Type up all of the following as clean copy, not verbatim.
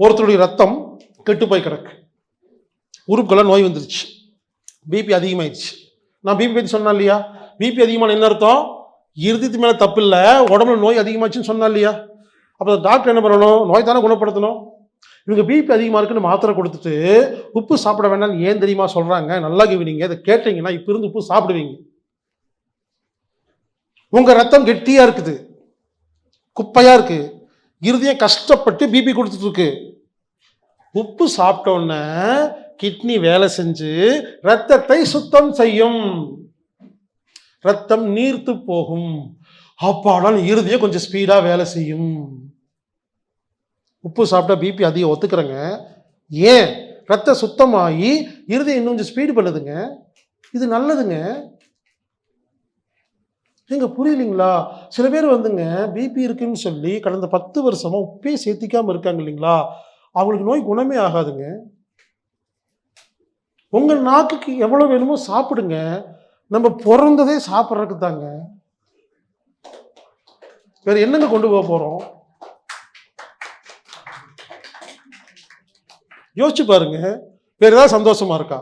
ஒருத்தருடைய ரத்தம் கெட்டு போய் கிடக்கு, உறுப்புக்கெல்லாம் நோய் வந்துருச்சு, பிபி அதிகமாயிடுச்சு. நான் பிபி பற்றி சொன்னேன் இல்லையா? பிபி அதிகமான என்ன அர்த்தம்? இறுதித்து மேலே தப்பு இல்லை, உடம்புல நோய் அதிகமாச்சுன்னு சொன்னா இல்லையா? அப்போ டாக்டர் என்ன பண்ணணும்? நோய் தானே குணப்படுத்தணும். இவங்க பிபி அதிகமாக இருக்குன்னு மாத்திரை கொடுத்துட்டு உப்பு சாப்பிட வேண்டாம்னு ஏன் தெரியுமா சொல்கிறாங்க? நல்லா கவனிங்க, இதை கேட்டீங்கன்னா இப்போ இருந்து உப்பு சாப்பிடுவீங்க. உங்கள் ரத்தம் கெட்டியாக இருக்குது, குப்பையாக இருக்குது, இருதயம் கஷ்டப்பட்டு பிபி கொடுத்துட்டு இருக்கு. உப்பு சாப்பிட்டோன்னே கிட்னி வேலை செஞ்சு ரத்தத்தை சுத்தம் செய்யும், ரத்தம் நீர்த்து போகும், அப்பாடால் இருதயம் கொஞ்சம் ஸ்பீடா வேலை செய்யும். உப்பு சாப்பிட்டா பிபி அதிகம், ஒத்துக்கிறேங்க. ஏன்? ரத்தம் சுத்தமாகி இருதயம் இன்னும் கொஞ்சம் ஸ்பீடு பண்ணுதுங்க, இது நல்லதுங்க. எங்க புரியலீங்களா? சில பேர் வந்துங்க பிபி இருக்குன்னு சொல்லி கடந்த 10 வருஷமா உப்பே சேர்த்திக்காம இருக்காங்க இல்லைங்களா, அவங்களுக்கு நோய் குணமே ஆகாதுங்க. உங்க நாக்குக்கு எவ்வளவு வேணுமோ சாப்பிடுங்க, நம்ம பிறந்ததே சாப்பிட்றதுக்கு தாங்க, வேற என்னங்க கொண்டு போக போறோம்? யோசிச்சு பாருங்க, வேற ஏதாவது சந்தோஷமா இருக்கா?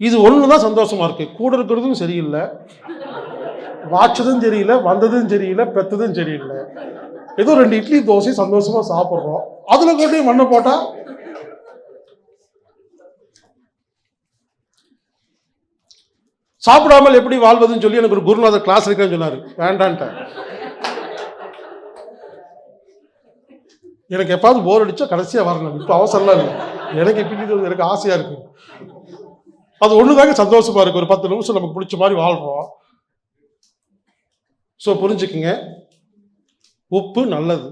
இது ஒண்ணுதான் சந்தோஷமா இருக்கு. கூட இருக்கிறதும் சரியில்லை, வாச்சதும் சரியில்லை, வந்ததும் சரியில்லை, பெத்ததும் சரியில்லை. ஏதோ 2 இட்லி தோசை சந்தோஷமா சாப்பிட்றோம், அதுல கொண்டு மண்ணை போட்டா சாப்பிடாமல் எப்படி வாழ்வதுன்னு சொல்லி எனக்கு ஒரு குருநாதர் கிளாஸ் இருக்குன்னு சொன்னாரு. வேண்டான்ட்டேன். எனக்கு எப்பாவது போர் அடிச்சா கடைசியா வரணும், இப்போ அவசரம்லாம் இல்லை. எனக்கு இப்படி எனக்கு ஆசையா இருக்கு, அது ஒண்ணுதாங்க சந்தோஷமா இருக்கு. ஒரு 10 நிமிஷம் நமக்கு பிடிச்ச மாதிரி வாழ்றோம். ஸோ புரிஞ்சுக்குங்க, உப்பு நல்லது.